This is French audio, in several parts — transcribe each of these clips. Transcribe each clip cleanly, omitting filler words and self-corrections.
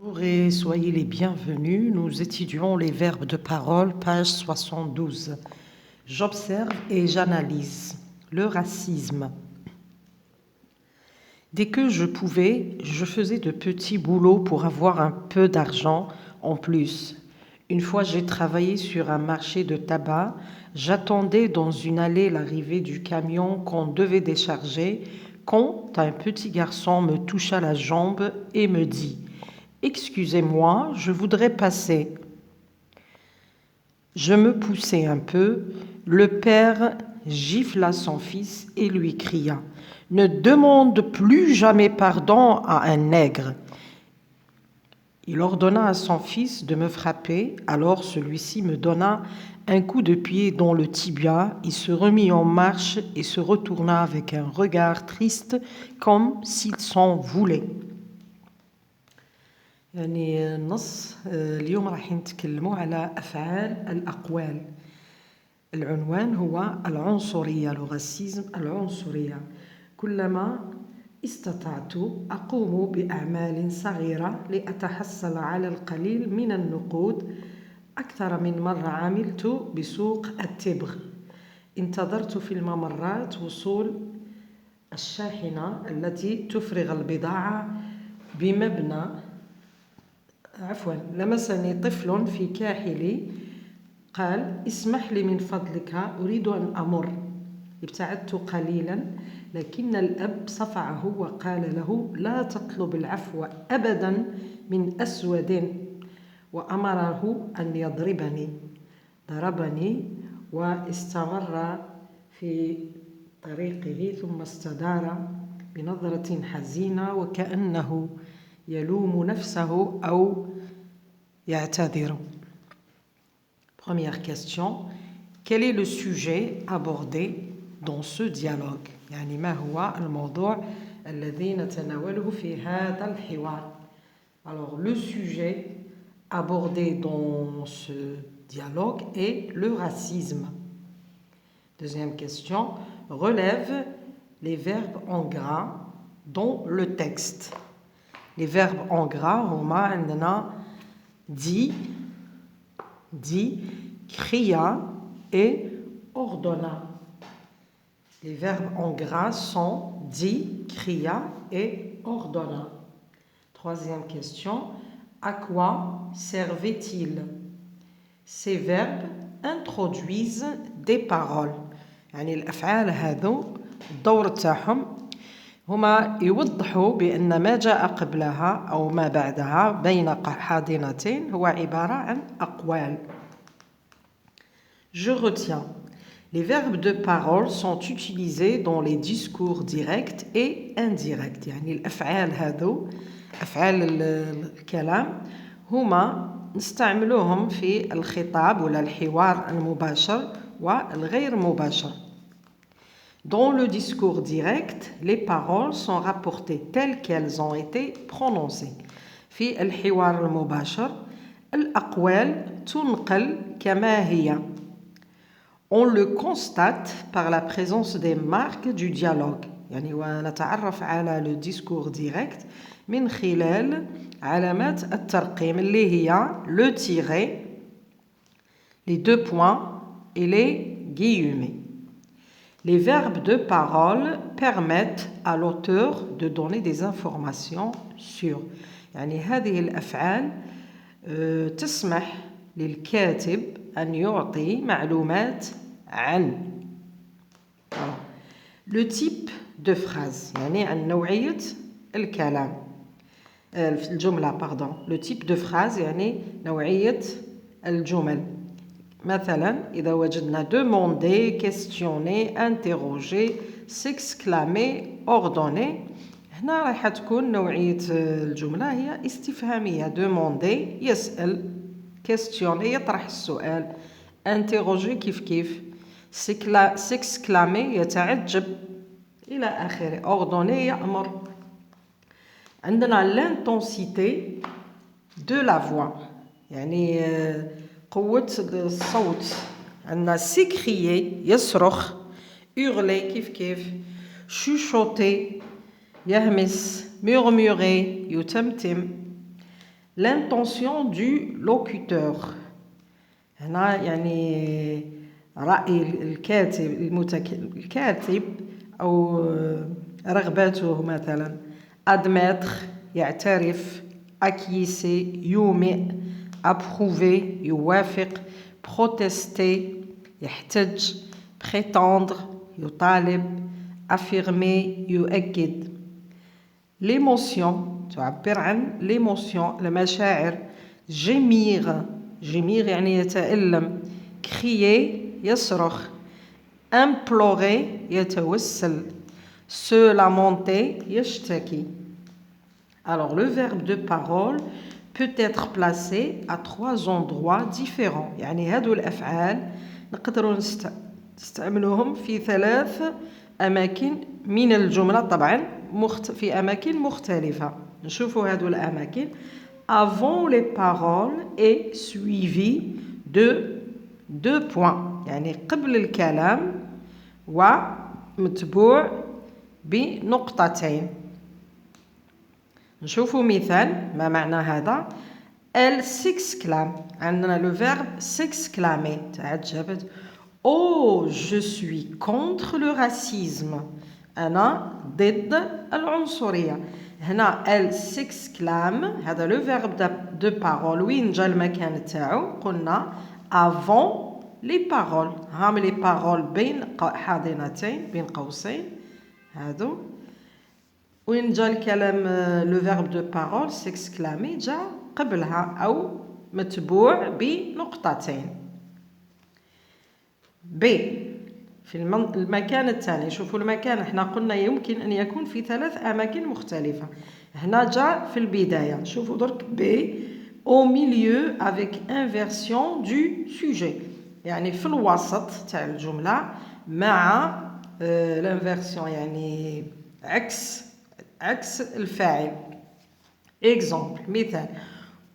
Bonjour et soyez les bienvenus. Nous étudions les verbes de parole, page 72. J'observe et j'analyse le racisme. Dès que je pouvais, je faisais de petits boulots pour avoir un peu d'argent en plus. Une fois, j'ai travaillé sur un marché de tabac. J'attendais dans une allée l'arrivée du camion qu'on devait décharger quand un petit garçon me toucha la jambe et me dit « Excusez-moi, je voudrais passer ». Je me poussai un peu. Le père gifla son fils et lui cria « Ne demande plus jamais pardon à un nègre ». Il ordonna à son fils de me frapper, alors celui-ci me donna un coup de pied dans le tibia. Il se remit en marche et se retourna avec un regard triste comme s'il s'en voulait. يعني النص اليوم راح نتكلموا على أفعال الأقوال. العنوان هو العنصرية، لو راسيزم العنصرية. كلما استطعت أقوم بأعمال صغيرة لأتحصل على القليل من النقود. أكثر من مرة عملت بسوق التبغ. انتظرت في الممرات وصول الشاحنة التي تفرغ البضاعة بمبنى. لمسني طفل في كاحلي قال اسمح لي من فضلك أريد أن أمر. ابتعدت قليلا لكن الأب صفعه وقال له لا تطلب العفو أبدا من أسود وأمره أن يضربني. ضربني واستمر في طريقه ثم استدار بنظرة حزينة وكأنه يلوم نفسه أو يعتذر. Première question, quel est le sujet abordé dans ce dialogue؟ يعني ما هو الموضوع الذي نتناوله في هذا الحوار؟ Alors le sujet abordé dans ce dialogue est le racisme. Deuxième question, relève les verbes en gras dans le texte. Les verbes en gras هما عندنا dit, cria et ordonna. Les verbes en gras sont dit, cria et ordonna. Troisième question, à quoi servait-il? Ces verbes introduisent des paroles. يعني الأفعال هذو الدور تاعهم هما يوضحوا بأن ما جاء قبلها أو ما بعدها بين حاضنتين هو عبارة عن أقوال. Je retiens. Les verbes de parole sont utilisés dans les discours directs et indirects. يعني الأفعال هذو أفعال الكلام هما نستعملوهم في الخطاب ولا الحوار المباشر والغير مباشر. Dans le discours direct, les paroles sont rapportées telles qu'elles ont été prononcées. في الحوار المباشر الأقوال تنقل كما هي. On le constate par la présence des marques du dialogue. يعني ونتعرف على le discours direct من خلال علامات الترقيم اللي هي le tiret, les deux points et les guillemets. Les verbes de parole permettent à l'auteur de donner des informations sur. يعني هذه الأفعال تسمح للكاتب أن يعطي معلومات عن. Le type de phrase يعني عن نوعية الكلام في الجملة pardon. Le type de phrase يعني نوعية الجمل. مثلا إذا وجدنا demander, questionner, interroger, s'exclamer, ordonner هنا راح تكون نوعية الجملة هي استفهامية. demander يسأل، questionner يطرح السؤال، interroger كيف s'exclamer يتعجب إلى آخره، ordonner يأمر. عندنا l'intensité de la voix يعني قوة الصوت. عندنا s'écrier يصرخ، hurler كيف chuchoter يهمس، murmurer يتمتم. l'intention du locuteur. هنا يعني رأي الكاتب أو رغبته مثلا. admettre يعترف، acquiescer يومئ، approuver يوافق، protester يحتج، prétendre يطالب، affirmer يؤكد. l'émotion تعبر عن l'émotion المشاعر. gémir يعني يتألم، crier يصرخ، implorer يتوسل، se lamenter يشتكي. Alors le verbe de parole peut être placé à 3 endroits différents. يعني هادو الأفعال نقدروا نستعملوهم في 3 أماكن من الجملة طبعا في أماكن مختلفة. نشوفوا هادو الأماكن. avant les paroles et suivi de 2 points. يعني قبل الكلام ومتبوع بنقطتين. نشوفوا مثال ما معنى هذا. elle s'exclame. عندنا le verbe s'exclamer تعجبت. oh je suis contre le racisme. أنا ضد العنصرية. هنا elle s'exclame هذا le verbe de parole. وين جا المكان تاعو؟ قلنا avant les paroles. هام les paroles بين حاضنتين بين قوسين هادو. وين جا الكلام le verbe de parole s'exclamer جا قبلها أو متبوع بنقطتين. ب في المكان الثاني. شوفوا المكان احنا قلنا يمكن أن يكون في 3 أماكن مختلفة. هنا جاء في البداية. شوفوا درك ب au milieu avec inversion du sujet. يعني في الوسط تاع الجملة مع l'inversion يعني عكس الفاعل. exemple مثال.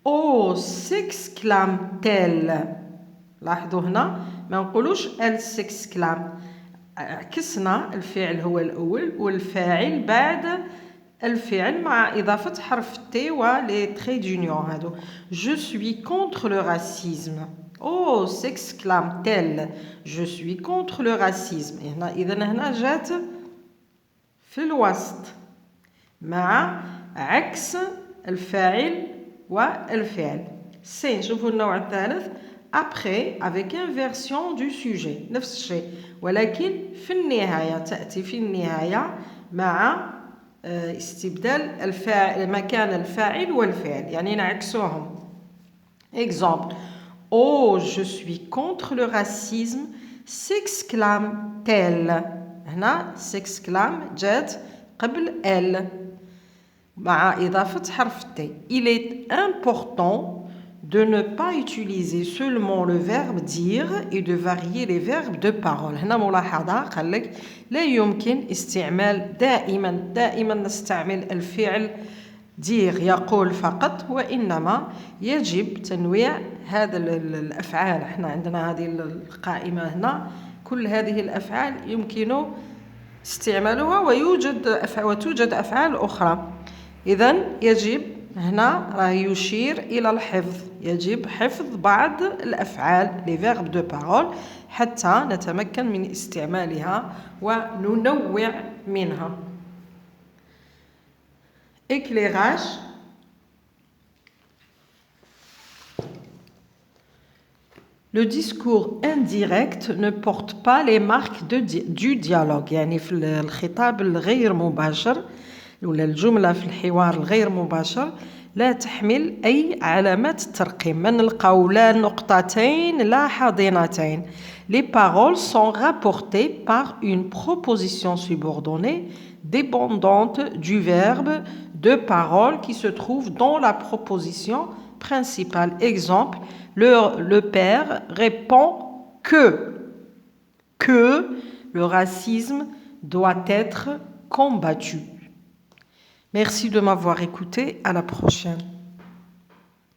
oh s'exclame-t-elle. لاحظوا هنا ما نقولوش elle s'exclame. عكسنا الفعل هو الأول والفاعل بعد الفعل مع إضافة حرف T ولي تري d'union هادو. je suis contre le racisme. oh s'exclame-t-elle. je suis contre le racisme. إذن هنا جات في الوسط مع عكس الفاعل والفعل. سي نشوفوا النوع الثالث. après avec inversion du sujet نفس الشيء ولكن في النهاية تأتي في النهاية مع استبدال الفاعل مكان الفاعل والفعل يعني نعكسوهم. exemple. oh je suis contre le racisme s'exclame-t-elle. هنا s'exclame جات قبل elle مع إضافة حرف T. il est important de ne pas utiliser seulement le verbe dire et de varier les verbes de parole. هنا ملاحظة قال لك لا يمكن استعمال دائما نستعمل الفعل dire يقول فقط وإنما يجب تنويع هذا الأفعال. احنا عندنا هذه القائمة هنا كل هذه الأفعال يمكن استعمالها وتوجد أفعال أخرى. إذن يجب هنا راه يشير إلى الحفظ. يجب حفظ بعض الأفعال les verbes de parole حتى نتمكن من استعمالها وننوع منها. éclairage. Le discours indirect ne porte pas les marques du dialogue. يعني في الخطاب الغير مباشر ولا الجملة في الحوار الغير مباشر لا تحمل أي علامات الترقيم. ما نلقاو لا نقطتين لا حاضنتين. Les paroles sont rapportées par une proposition subordonnée dépendante du verbe de parole qui se trouve dans la proposition principale. Exemple, le père répond que le racisme doit être combattu. Merci de m'avoir écouté. À la prochaine.